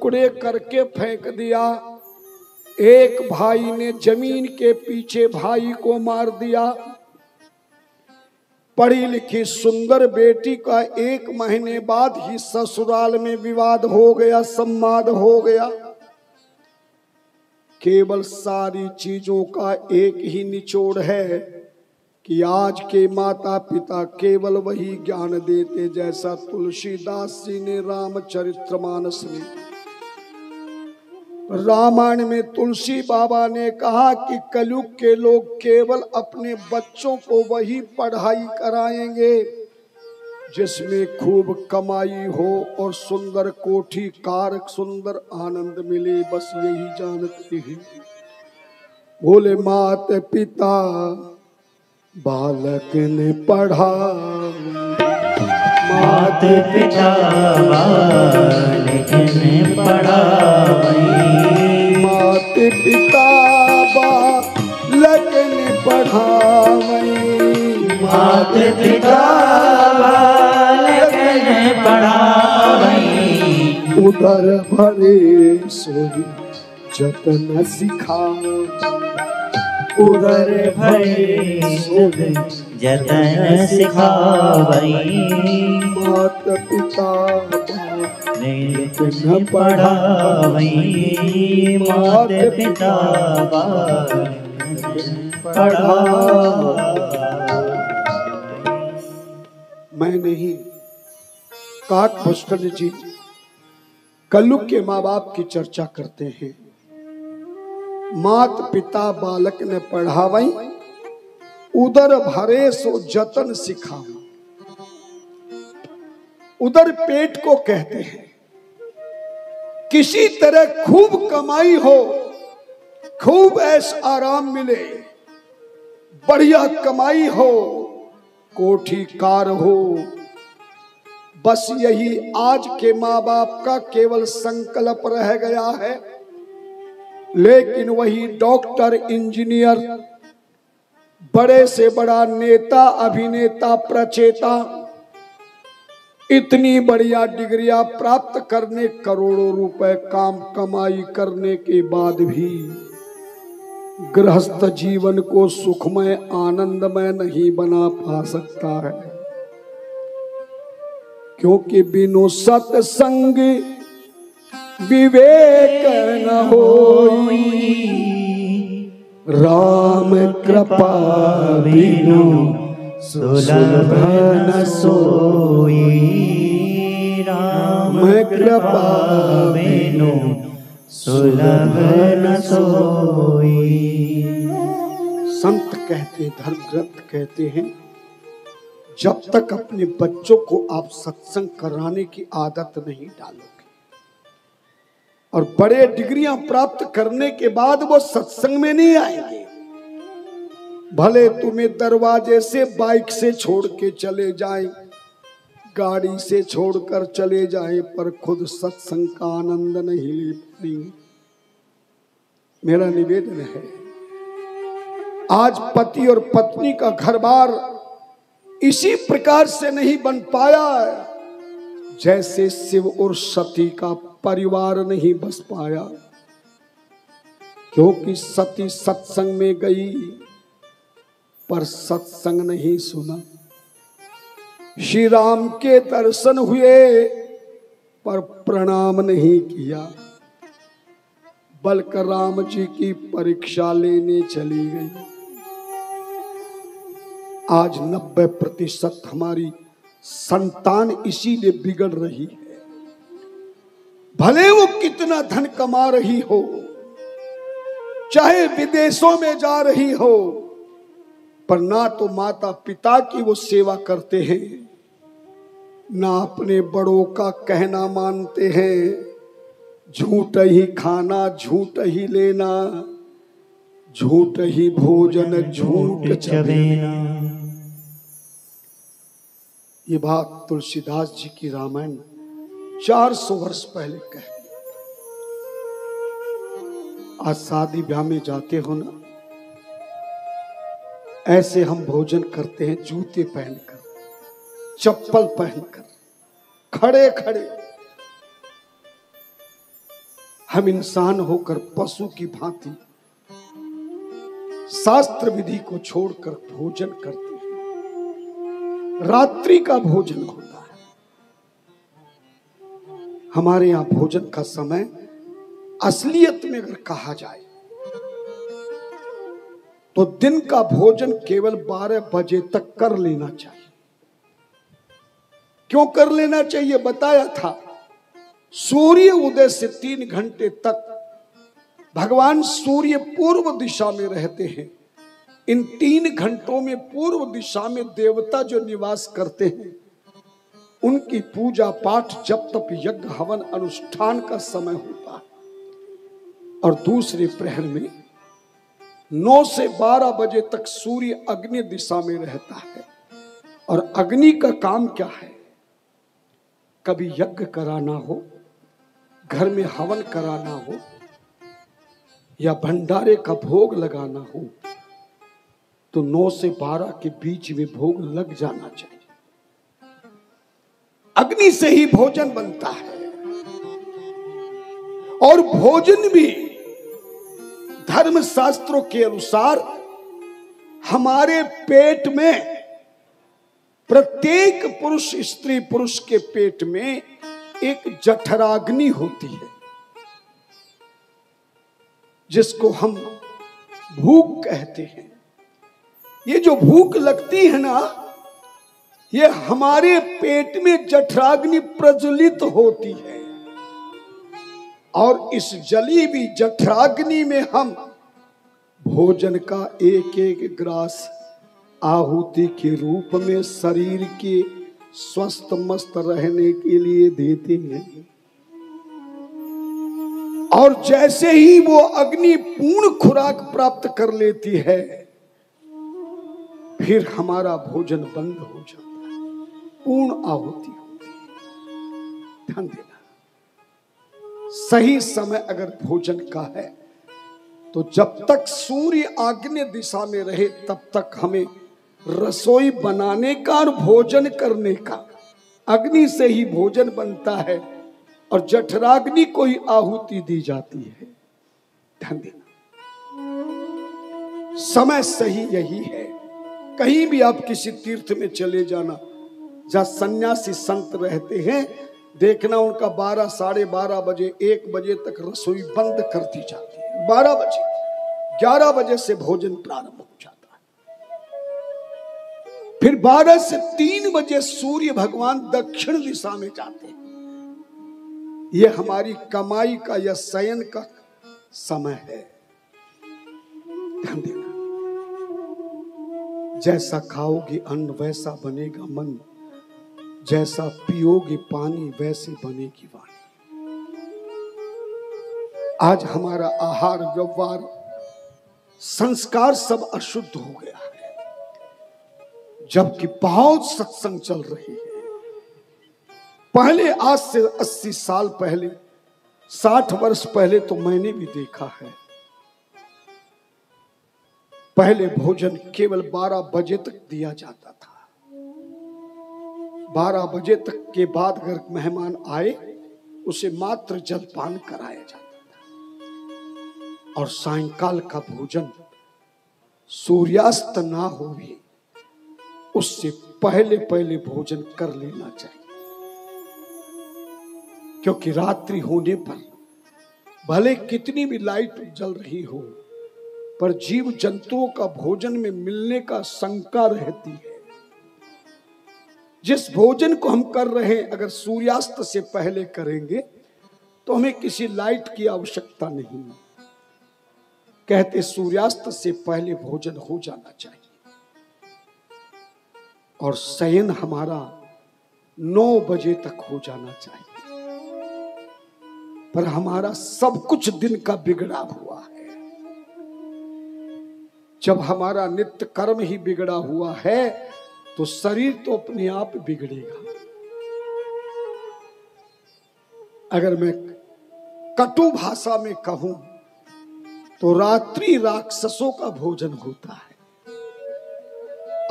टुकड़े करके फेंक दिया। एक भाई ने जमीन के पीछे भाई को मार दिया। पढ़ी लिखी सुंदर बेटी का 1 महीने बाद ही ससुराल में विवाद हो गया, संवाद हो गया। केवल सारी चीजों का एक ही निचोड़ है कि आज के माता पिता केवल वही ज्ञान देते जैसा तुलसीदास जी ने रामचरितमानस में, रामायण में तुलसी बाबा ने कहा कि कलयुग के लोग केवल अपने बच्चों को वही पढ़ाई कराएंगे जिसमें खूब कमाई हो और सुंदर कोठी कार, सुंदर आनंद मिले, बस यही जानते हैं। बोले माता पिता बालक ने पढ़ा, माता पिता बालक ने पढ़ा, माता पिता बालक ने पढ़ावई, माता पिता बालक ने पढ़ावई, उदर भरे सोई जतन सिखा, उदर भरे सोई जतन सिखावई, माता पिता बालक ने पढ़ावई, माता पिता बालक ने पढ़ावई। मैं नहीं, काकभूषण जी कलयुग के माँ बाप की चर्चा करते हैं। मात पिता बालक ने पढ़ावई, उदर भरे सो जतन सिखावई। उदर पेट को कहते हैं। किसी तरह खूब कमाई हो, खूब ऐश आराम मिले, बढ़िया कमाई हो, कोठी कार हो, बस यही आज के माँ बाप का केवल संकल्प रह गया है। लेकिन वही डॉक्टर, इंजीनियर, बड़े से बड़ा नेता, अभिनेता, प्रचेता, इतनी बढ़िया डिग्रियां प्राप्त करने, करोड़ों रुपए काम कमाई करने के बाद भी गृहस्थ जीवन को सुखमय आनंदमय नहीं बना पा सकता है, क्योंकि बिनु सत्संग विवेक न होई, राम कृपा बिनु सुलभ न सोई, राम कृपा बिनु सुलभ न सोई। संत कहते, धर्म ग्रंथ कहते हैं, जब तक अपने बच्चों को आप सत्संग कराने की आदत नहीं डालोगे और बड़े डिग्रियां प्राप्त करने के बाद वो सत्संग में नहीं आएंगे, भले तुम्हें दरवाजे से बाइक से छोड़ के चले जाएं, गाड़ी से छोड़कर चले जाएं, पर खुद सत्संग का आनंद नहीं ले पाएंगे। मेरा निवेदन है, आज पति और पत्नी का घर बार इसी प्रकार से नहीं बन पाया जैसे शिव और सती का परिवार नहीं बस पाया, क्योंकि सती सत्संग में गई पर सत्संग नहीं सुना। श्री राम के दर्शन हुए पर प्रणाम नहीं किया, बल्कि राम जी की परीक्षा लेने चली गई। आज 90% हमारी संतान इसीलिए बिगड़ रही है। भले वो कितना धन कमा रही हो, चाहे विदेशों में जा रही हो, पर ना तो माता पिता की वो सेवा करते हैं, ना अपने बड़ों का कहना मानते हैं। झूठ ही खाना, झूठ ही लेना, झूठ ही भोजन, झूठ चबेना। ये बात तुलसीदास जी की रामायण 400 वर्ष पहले कह दी। आज शादी ब्याह में जाते हो ना, ऐसे हम भोजन करते हैं जूते पहनकर, चप्पल पहनकर, खड़े खड़े। हम इंसान होकर पशु की भांति शास्त्र विधि को छोड़कर भोजन करते हैं। रात्रि का भोजन होता है। हमारे यहां भोजन का समय असलियत में अगर कहा जाए तो दिन का भोजन केवल 12 बजे तक कर लेना चाहिए। क्यों कर लेना चाहिए बताया था। सूर्य उदय से 3 घंटे तक भगवान सूर्य पूर्व दिशा में रहते हैं। इन 3 घंटों में पूर्व दिशा में देवता जो निवास करते हैं उनकी पूजा पाठ जप तप यज्ञ हवन अनुष्ठान का समय होता है। और दूसरे प्रहर में 9 से 12 बजे तक सूर्य अग्नि दिशा में रहता है। और अग्नि का काम क्या है? कभी यज्ञ कराना हो, घर में हवन कराना हो या भंडारे का भोग लगाना हो तो 9 से 12 के बीच में भोग लग जाना चाहिए। अग्नि से ही भोजन बनता है। और भोजन भी धर्म शास्त्रों के अनुसार हमारे पेट में, प्रत्येक पुरुष स्त्री पुरुष के पेट में एक जठराग्नि होती है जिसको हम भूख कहते हैं। ये जो भूख लगती है ना, ये हमारे पेट में जठराग्नि प्रज्वलित होती है। और इस जली हुई जठराग्नि में हम भोजन का एक एक ग्रास आहुति के रूप में शरीर के स्वस्थ मस्त रहने के लिए देते हैं। और जैसे ही वो अग्नि पूर्ण खुराक प्राप्त कर लेती है फिर हमारा भोजन बंद हो जाता है, पूर्ण आहुति होती है। ध्यान देना, सही समय अगर भोजन का है तो जब तक सूर्य आग्नेय दिशा में रहे तब तक हमें रसोई बनाने का और भोजन करने का, अग्नि से ही भोजन बनता है और जठराग्नि को ही आहुति दी जाती है। ध्यान देना, समय सही यही है। कहीं भी आप किसी तीर्थ में चले जाना जहां सन्यासी संत रहते हैं, देखना उनका 12, साढ़े 12 बजे 1 बजे तक रसोई बंद कर दी जाती है। 12 बजे 11 बजे से भोजन प्रारंभ हो जाता है। फिर 12 से 3 बजे सूर्य भगवान दक्षिण दिशा में जाते हैं। यह हमारी कमाई का या शयन का समय है। ध्यान देना, जैसा खाओगे अन्न वैसा बनेगा मन, जैसा पियोगे पानी वैसे बनेगी वाणी। आज हमारा आहार व्यवहार संस्कार सब अशुद्ध हो गया है, जबकि बहुत सत्संग चल रही है। पहले, आज से 80 साल पहले, 60 वर्ष पहले तो मैंने भी देखा है। पहले भोजन केवल 12 बजे तक दिया जाता था। 12 बजे तक के बाद अगर मेहमान आए उसे मात्र जलपान कराया जाता था। और सायंकाल का भोजन सूर्यास्त ना हो भी उससे पहले पहले भोजन कर लेना चाहिए, क्योंकि रात्रि होने पर भले कितनी भी लाइट जल रही हो पर जीव जंतुओं का भोजन में मिलने का शंका रहती है। जिस भोजन को हम कर रहे हैं अगर सूर्यास्त से पहले करेंगे तो हमें किसी लाइट की आवश्यकता नहीं। कहते सूर्यास्त से पहले भोजन हो जाना चाहिए। और शयन हमारा 9 बजे तक हो जाना चाहिए। पर हमारा सब कुछ दिन का बिगड़ा हुआ है। जब हमारा नित्य कर्म ही बिगड़ा हुआ है तो शरीर तो अपने आप बिगड़ेगा। अगर मैं कटु भाषा में कहूं तो रात्रि राक्षसों का भोजन होता है।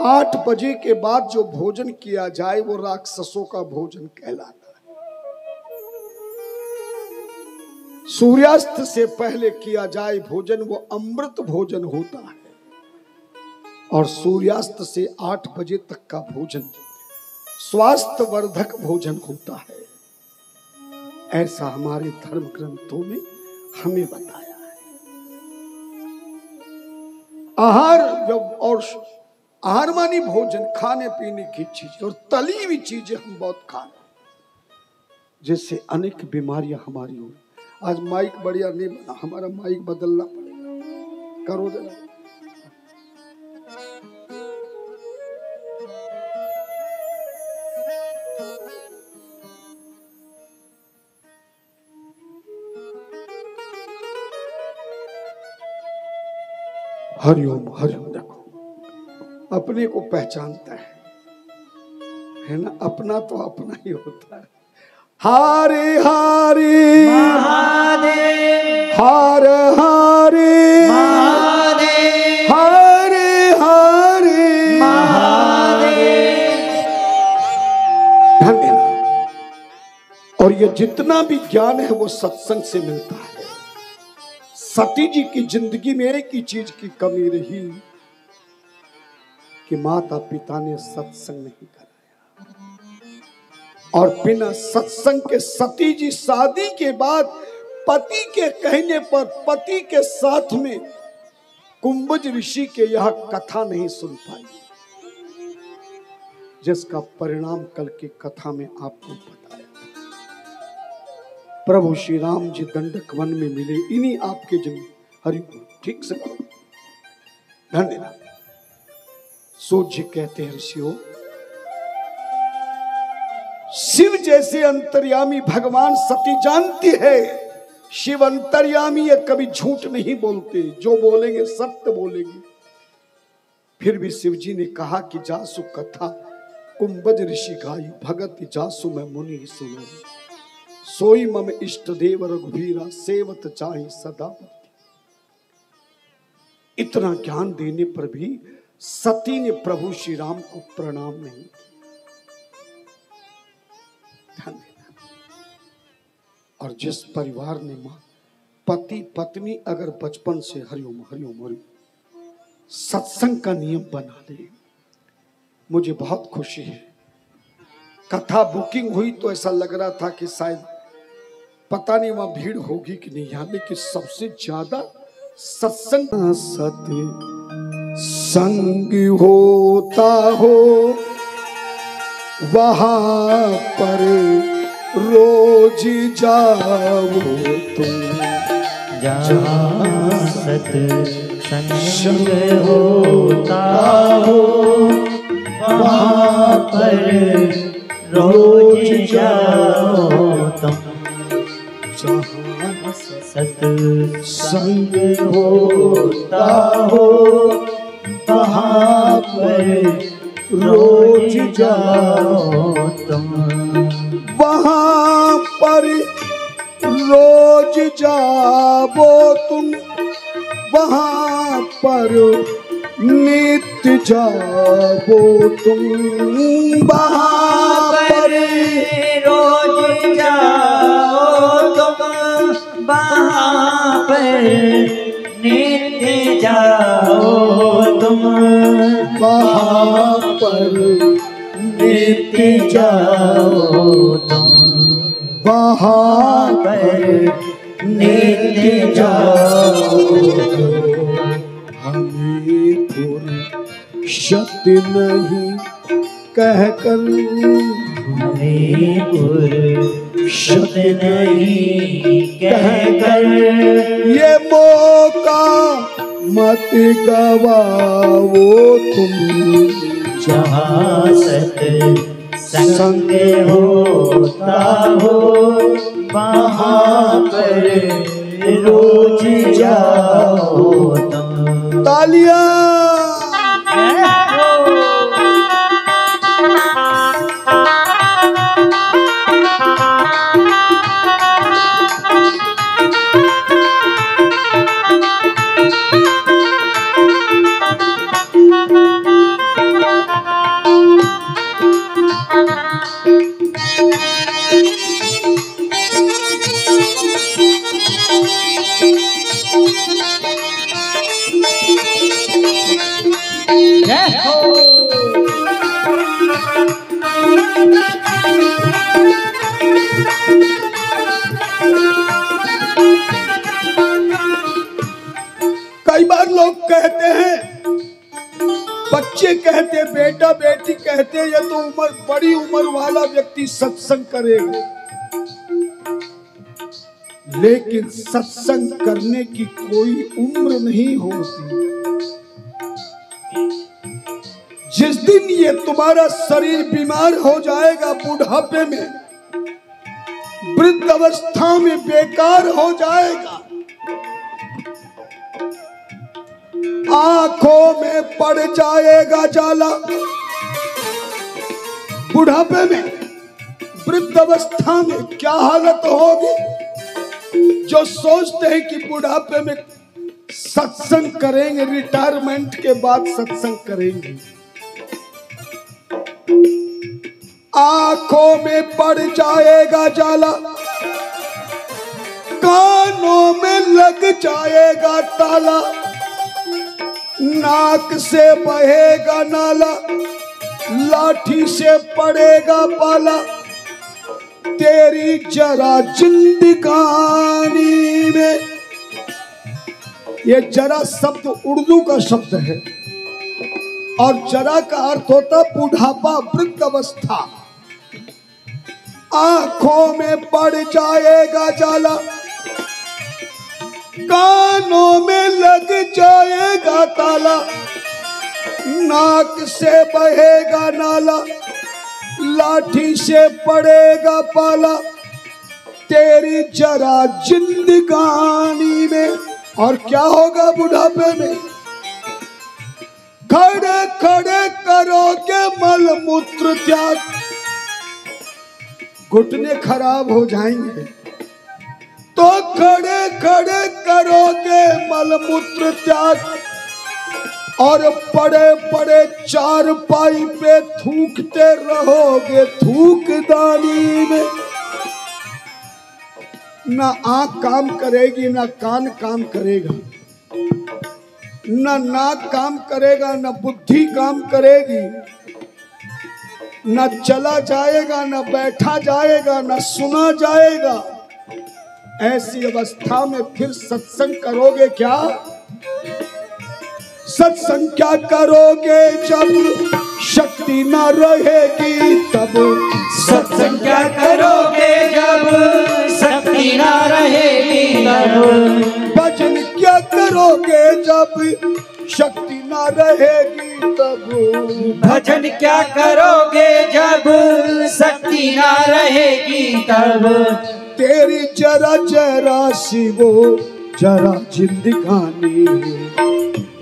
8 बजे के बाद जो भोजन किया जाए वो राक्षसों का भोजन कहलाता है। सूर्यास्त से पहले किया जाए भोजन वो अमृत भोजन होता है, और सूर्यास्त से 8 बजे तक का भोजन स्वास्थ्य वर्धक भोजन होता है। ऐसा हमारे धर्म ग्रंथों में हमें बताया है। आहार जब और आहार मानी भोजन, खाने पीने की चीजें, और तली हुई चीजें हम बहुत खा रहे हैं, जिससे अनेक बीमारियां हमारी हो। आज माइक बढ़िया नहीं बना, हमारा माइक बदलना पड़ेगा। करो जरा। हरिओम हरिओम। देखो अपने को पहचानता है ना, अपना तो अपना ही होता है। हरे हरे महादेव, हर हरे महादेव, हरे हरे महादेव। धन्यवाद। और ये जितना भी ज्ञान है वो सत्संग से मिलता है। सती जी की जिंदगी में एक ही चीज की कमी रही कि माता पिता ने सत्संग नहीं कराया, और बिना सत्संग के सती जी शादी के बाद पति के कहने पर पति के साथ में कुंभज ऋषि के यह कथा नहीं सुन पाई, जिसका परिणाम कल की कथा में आपको बताया। प्रभु श्री राम जी दंडक वन में मिले, इन्हीं आपके जन्म। हरि ठीक से करो। धन्यवाद। सूत जी कहते हैं, ऋषियों शिव जैसे अंतर्यामी भगवान सती जानती है शिव अंतर्यामी है, कभी झूठ नहीं बोलते, जो बोलेंगे सत्य बोलेंगे। फिर भी शिव जी ने कहा कि जासु कथा कुंभज ऋषि गाई, भगत जासु मैं मुनि सुनाई, सोई मम इष्ट देव रघुवीरा, सेवत चाहे सदा। इतना ज्ञान देने पर भी सती ने प्रभु श्री राम को प्रणाम नहीं किया। और जिस परिवार ने मां पति पत्नी अगर बचपन से हरिओम हरिओम हरिओम सत्संग का नियम बना ले, मुझे बहुत खुशी है। कथा बुकिंग हुई तो ऐसा लग रहा था कि शायद पता नहीं वहां भीड़ होगी कि नहीं, यहाँ लेकिन सबसे ज्यादा सत्संग सत्य संग होता हो वहां पर रोज जाओ तुम, जहाँ सत्संग होता हो वहाँ पर रोज जाओ तुम, जहाँ सत्संग होता हो वहाँ पर रोज जाओ तुम, वहाँ पर रोज जाओ तुम, वहाँ पर नित्य जाओ तुम, वहाँ पर रोज जाओ तुम, वहाँ पर नित्य जाओ तुम, वहाँ पर नित्य जाओ तुम, वहाँ पर नित्य जाओ तुम। हमें फुर्सत नहीं कहकर, हमें फुर्सत नहीं कहकर, ये मौका मत गवाओ तुम, जहाँ सत्संग होता हो वहाँ पर रोज जाओ तुम। तालियां। लोग कहते हैं, बच्चे कहते, बेटा बेटी कहते, ये तो उम्र बड़ी उम्र वाला व्यक्ति सत्संग करेगा, लेकिन सत्संग करने की कोई उम्र नहीं होती। जिस दिन ये तुम्हारा शरीर बीमार हो जाएगा, बुढ़ापे में, वृद्ध अवस्था में बेकार हो जाएगा, आंखों में पड़ जाएगा जाला, बुढ़ापे में, वृद्ध अवस्था में क्या हालत होगी। जो सोचते हैं कि बुढ़ापे में सत्संग करेंगे, रिटायरमेंट के बाद सत्संग करेंगे, आंखों में पड़ जाएगा जाला, कानों में लग जाएगा ताला, नाक से बहेगा नाला, लाठी से पड़ेगा पाला, तेरी जरा जिंदगानी में। ये जरा शब्द उर्दू का शब्द है और जरा का अर्थ होता बुढ़ापा, वृद्ध अवस्था। आंखों में पड़ जाएगा जाला, कानों में लग जाएगा ताला, नाक से बहेगा नाला, लाठी से पड़ेगा पाला, तेरी जरा जिंदगानी में। और क्या होगा बुढ़ापे में? खड़े खड़े करोगे मल मूत्र त्याग, घुटने खराब हो जाएंगे, तो खड़े खड़े करोगे मल मूत्र त्याग, और पड़े पड़े चारपाई पे थूकते रहोगे थूकदानी में। ना आंख काम करेगी, ना कान काम करेगा, ना नाक काम करेगा, ना बुद्धि काम करेगी, ना चला जाएगा, ना बैठा जाएगा, ना सुना जाएगा। ऐसी अवस्था में फिर सत्संग करोगे क्या? सत्संग क्या करोगे जब शक्ति न रहेगी तब? सत्संग क्या करोगे जब शक्ति न रहेगी तब? भजन क्या करोगे जब शक्ति न रहेगी तब? भजन क्या करोगे जब शक्ति न रहेगी तब? तेरी जरा जरा सी वो जरा जिंदगानी,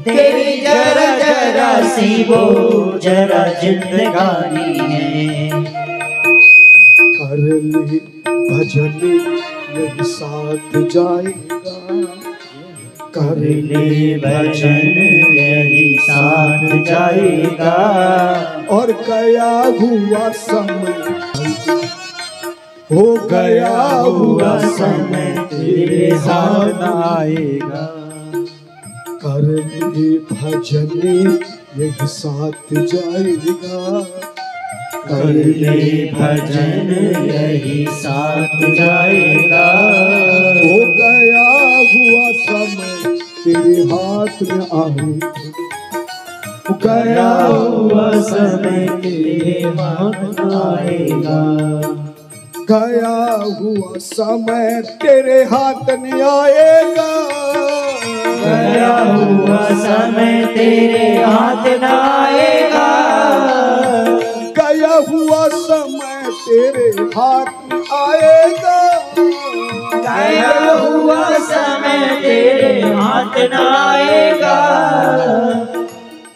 तेरी जरा जरा सी वो जरा जिंदगानी है। कर ले भजन यही साथ जाएगा, कर ले भजन यही साथ जाएगा। और गया हुआ समय, हो गया हुआ समय तेरे हाथ आएगा। कर ले भजन यही साथ जाएगा, कर ले भजन यही साथ जाएगा। हो गया हुआ समय तेरे हाथ में आएगा, गया हुआ समय तेरे हाथ आएगा। गया हुआ समय तेरे हाथ में आएगा, गया हुआ समय तेरे हाथ न आएगा। गया हुआ समय तेरे हाथ में आएगा, गया हुआ समय तेरे हाथ न आएगा।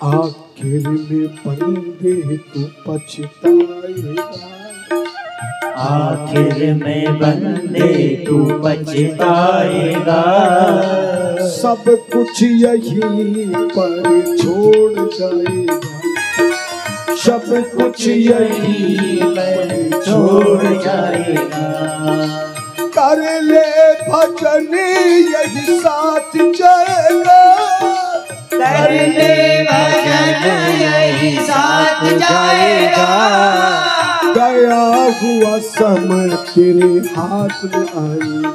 आखिर में बंदे तू पछताएगा, आखिर में बंदे तू पछताएगा। सब कुछ यहीं पर छोड़ जाएगा, सब कुछ यहीं पर छोड़ जाएगा। कर ले भजन यही साथ जाएगा, कर ले भजन यही साथ जाएगा। गया हुआ समय तेरे हाथ में आएगा,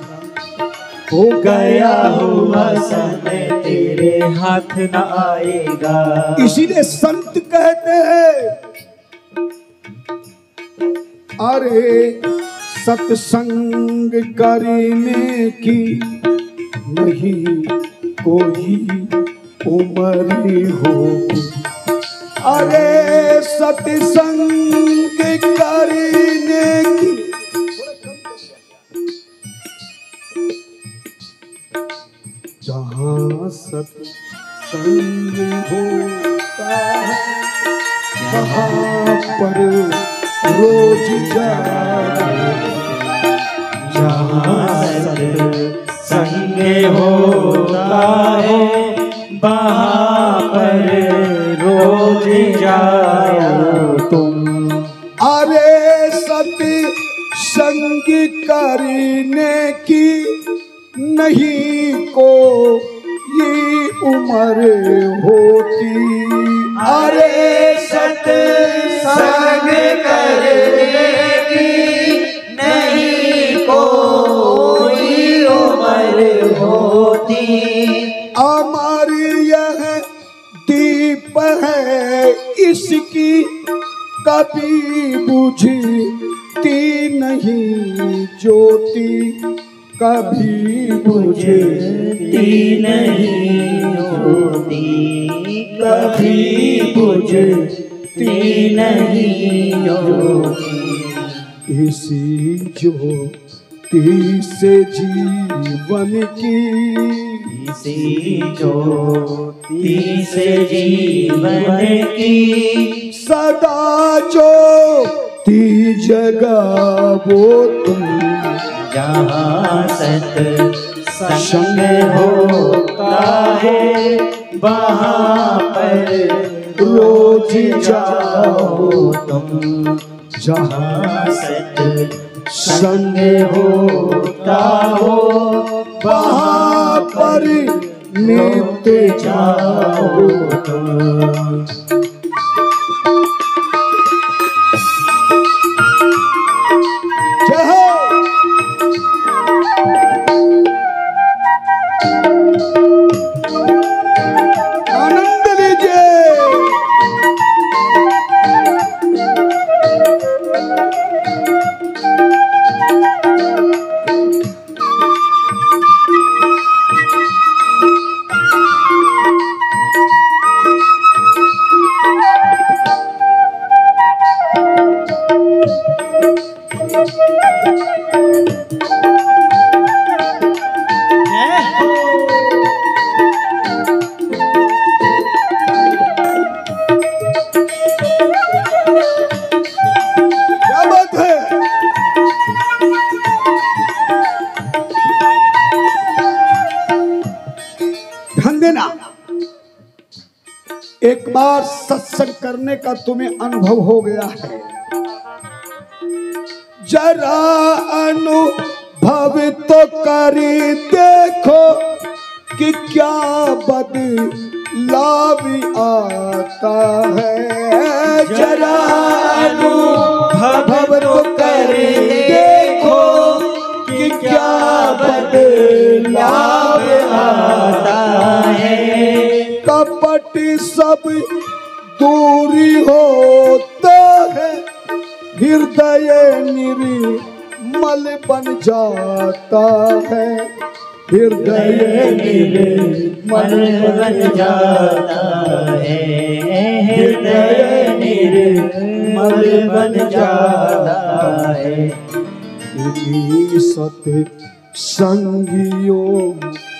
हो गया हुआ समय तेरे हाथ न आएगा। इसीलिए संत कहते हैं अरे सत्संग करने की नहीं कोई उम्र होगी। अरे सत्संग करने की जहाँ सत्संग होता है वहाँ पर रोज जाए। जहाँ सत्संग होता है वहाँ पर रोज जाओ तुम। अरे सत्संग करने की नहीं को ये उम्र होती। अरे सत्संग करने की नहीं कोई उम्र होती। अमर यह दीप है इसकी कभी बुझती नहीं ज्योति। कभी बुझती नहीं ज्योति। कभी बुझती नहीं ज्योति। इसी ज्योति से जीवन की इसी ज्योति से जीवन की सदा ज्योति जगावो तुम। जहाँ सत्संग होता है वहाँ पर रोज जाओ तुम। जहाँ सत्संग होता हो वहाँ पर नित्य जाओ तुम। जय हो। आनंद लीजिए। क्या बात है। ध्यान देना, एक बार सत्संग करने का तुम्हें अनुभव हो गया है, जरा अनुभव तो करी देखो कि क्या बदलाव आता है। जरा अनुभव तो करी देखो कि क्या बदलाव आता है। कपट सब दूरी होता है, हृदय निर्मल बन जाता है। हृदय निर्मल बन जाता है। हृदय निर्मल बन जाता है। इन्हीं सत्संगियों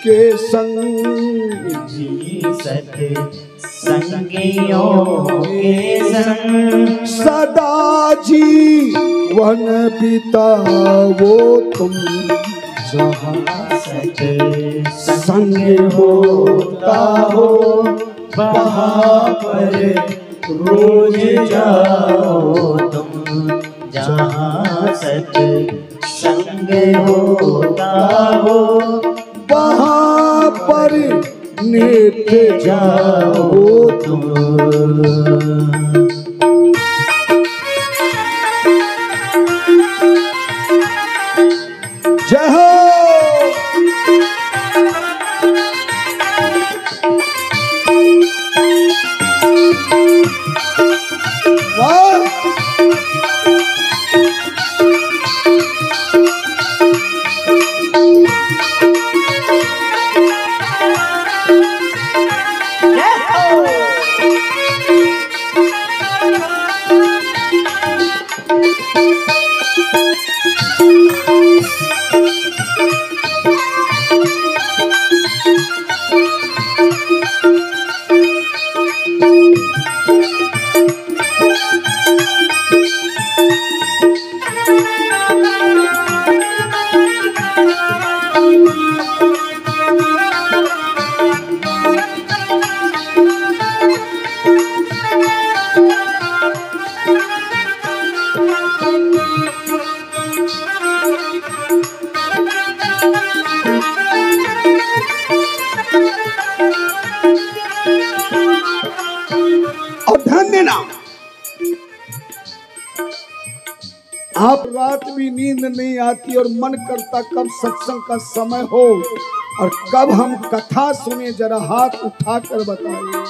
के संग सत्संगियों के संग सदा जीवन बिताओ तुम। जहाँ सत्संग होता हो वहाँ पर रोज जाओ तुम। जहाँ सत्संग होता हो वहाँ पर नित्य जाओ तुम। जय हो। और ध्यान देना, आप रात भी नींद नहीं आती और मन करता कब सत्संग का समय हो और कब हम कथा सुने, जरा हाथ उठाकर बताइए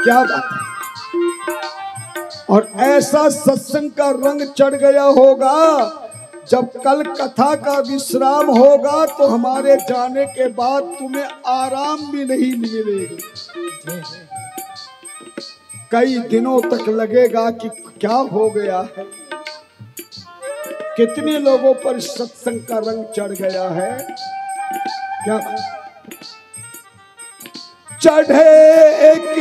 क्या बात है। और ऐसा सत्संग का रंग चढ़ गया होगा, जब कल कथा का विश्राम होगा तो हमारे जाने के बाद तुम्हें आराम भी नहीं मिलेगा। कई दिनों तक लगेगा कि क्या हो गया है। कितने लोगों पर सत्संग का रंग चढ़ गया है, क्या चढ़े एक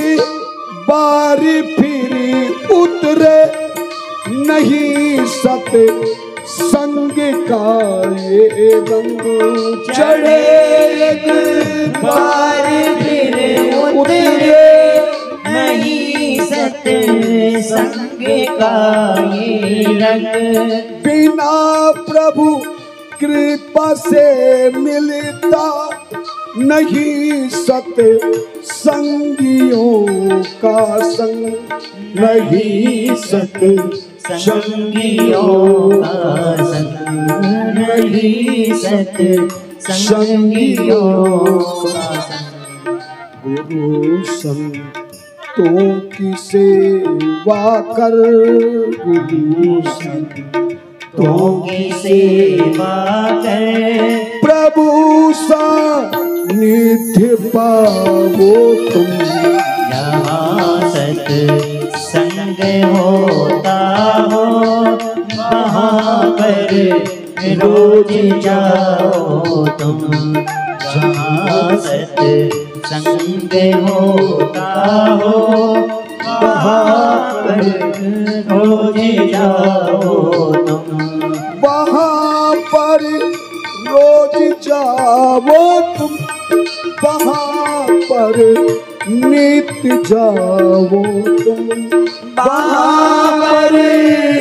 बारी फिर उतरे नहीं सत संग का ये रंग। चढ़े एक बारी फिर उतरे नहीं सत संग का ये रंग। बिना प्रभु कृपा से मिलता नहीं सत संगियों का संग। नहीं सत संगियों का संग, नहीं सत संगियों का संग। गुरु संतों की सेवा कर, गुरु संतों की सेवा कर, प्रभु सानिध्य पावो तुम। जहाँ सत्संग होता हो वहाँ पर रोज जाओ तुम। जहाँ सत्संग होता हो वहाँ पर रोज जाओ तुम। वहाँ पर रोज जाओ तुम, वहाँ पर नित्य जाओ तुम। वहाँ पर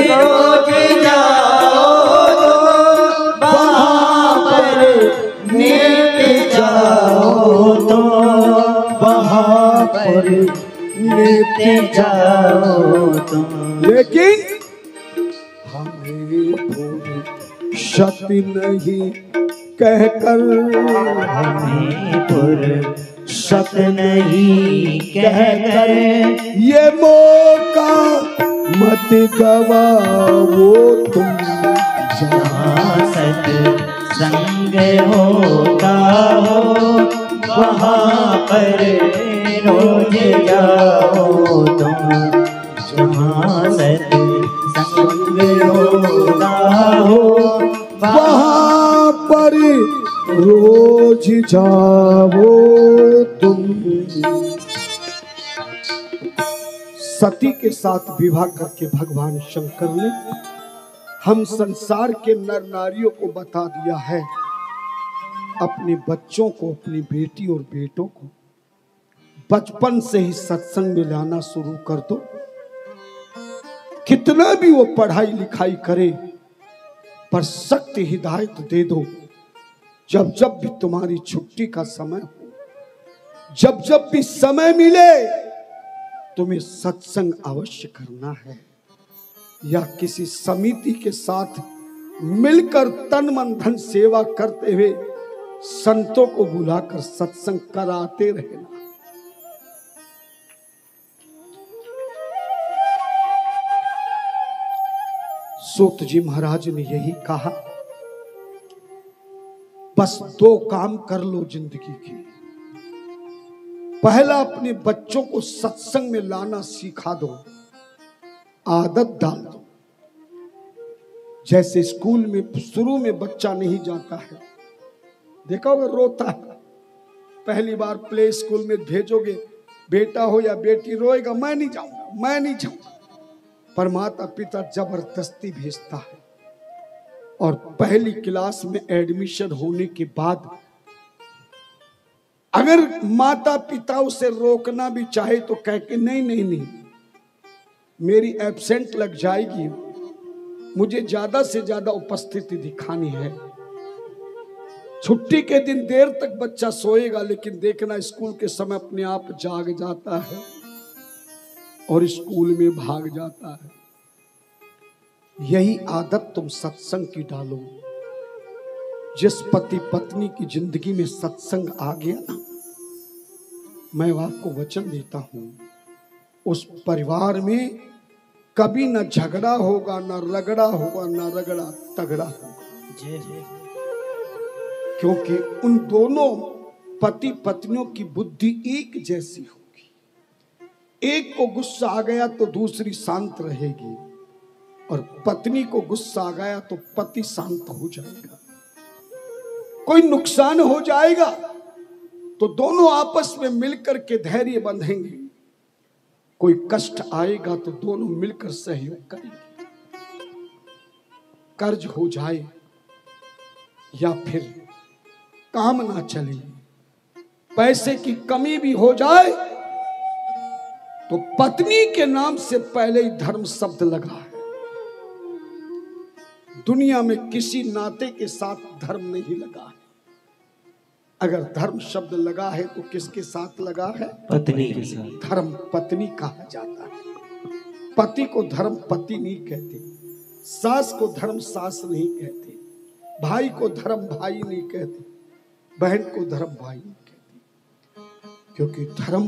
रोज जाओ तुम, वहाँ पर नित्य जाओ तुम। वहाँ पर नित्य जाओ तुम। लेकिन हमें क्षति नहीं कहकर, हमें फुर्सत नहीं कहकर, ये मौका मत गवाओ तुम। जहाँ सत्संग होता हो वहाँ पर रोज जाओ तुम। जहाँ सत्संग होता हो वहाँ पर रोज जाओ तुम। सती के साथ विवाह करके भगवान शंकर ने हम संसार के नर नारियों को बता दिया है, अपने बच्चों को, अपनी बेटी और बेटों को बचपन से ही सत्संग में लाना शुरू कर दो। कितना भी वो पढ़ाई लिखाई करे पर सख्त हिदायत दे दो। जब जब भी तुम्हारी छुट्टी का समय हो, जब जब भी समय मिले, तुम्हें सत्संग अवश्य करना है, या किसी समिति के साथ मिलकर तन मन धन सेवा करते हुए संतों को बुलाकर सत्संग कराते रहना। सूत जी महाराज ने यही कहा, बस दो काम कर लो जिंदगी की। पहला, अपने बच्चों को सत्संग में लाना सिखा दो, आदत डाल दो। जैसे स्कूल में शुरू में बच्चा नहीं जाता है, देखा होगा रोता है, पहली बार प्ले स्कूल में भेजोगे, बेटा हो या बेटी रोएगा, मैं नहीं जाऊंगा, मैं नहीं जाऊंगा। पर माता पिता जबरदस्ती भेजता है, और पहली क्लास में एडमिशन होने के बाद अगर माता पिता उसे रोकना भी चाहे तो कह के नहीं नहीं नहीं, मेरी एब्सेंट लग जाएगी, मुझे ज्यादा से ज्यादा उपस्थिति दिखानी है, छुट्टी के दिन देर तक बच्चा सोएगा, लेकिन देखना स्कूल के समय अपने आप जाग जाता है और स्कूल में भाग जाता है। यही आदत तुम सत्संग की डालो। जिस पति पत्नी की जिंदगी में सत्संग आ गया ना, मैं आपको वचन देता हूं, उस परिवार में कभी न झगड़ा होगा, न रगड़ा होगा, न रगड़ा तगड़ा होगा। क्योंकि उन दोनों पति पत्नियों की बुद्धि एक जैसी होगी। एक को गुस्सा आ गया तो दूसरी शांत रहेगी, और पत्नी को गुस्सा आ गया तो पति शांत हो जाएगा। कोई नुकसान हो जाएगा तो दोनों आपस में मिलकर के धैर्य बंधेंगे। कोई कष्ट आएगा तो दोनों मिलकर सहयोग करेंगे। कर्ज हो जाए या फिर काम ना चले, पैसे की कमी भी हो जाए, तो पत्नी के नाम से पहले ही धर्म शब्द लगा है। दुनिया में किसी नाते के साथ धर्म नहीं लगा है। अगर धर्म शब्द लगा है तो किसके साथ लगा है? पत्नी के साथ। धर्म पत्नी कहा जाता है। पति को धर्म पति नहीं कहते, सास को धर्म सास नहीं कहते, भाई को धर्म भाई नहीं कहते, बहन को धर्म भाई नहीं कहते। क्योंकि धर्म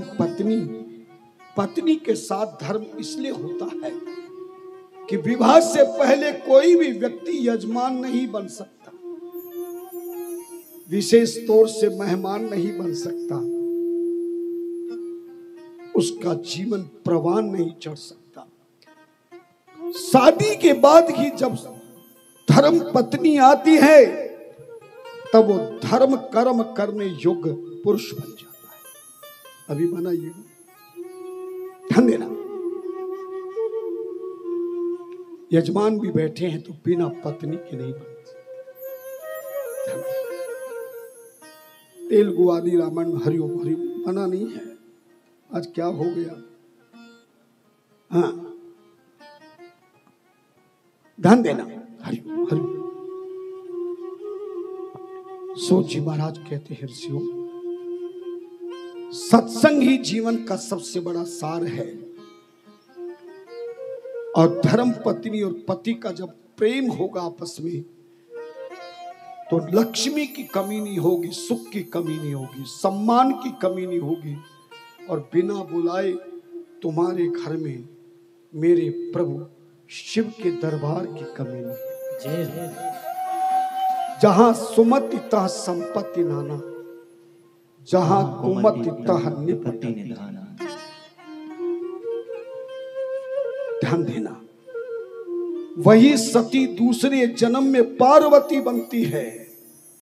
पत्नी के साथ धर्म इसलिए होता है कि विवाह से पहले कोई भी व्यक्ति यजमान नहीं बन सकता, विशेष तौर से मेहमान नहीं बन सकता, उसका जीवन प्रवान नहीं चढ़ सकता। शादी के बाद ही जब धर्म पत्नी आती है, तब वो धर्म कर्म करने योग्य पुरुष बन जाता है। अभी बनाइए, ध्यान देना। यजमान भी बैठे हैं तो बिना पत्नी के नहीं बनते। तेलुगु आदि रामायण हरिओम हरिओम बना नहीं है। आज क्या हो गया? हाँ, ध्यान देना। हरिओम हरिओम। सो जी महाराज कहते हैं, ऋषियों, सत्संग ही जीवन का सबसे बड़ा सार है। और धर्म पत्नी और पति का जब प्रेम होगा आपस में, तो लक्ष्मी की कमी नहीं होगी, सुख की कमी नहीं होगी, सम्मान की कमी नहीं होगी, और बिना बुलाए तुम्हारे घर में मेरे प्रभु शिव के दरबार की कमी नहीं। जहां सुमति तह संपत्ति नाना, जहां कुमति तह निपति निधाना। ध्यान देना। वही सती दूसरे जन्म में पार्वती बनती है।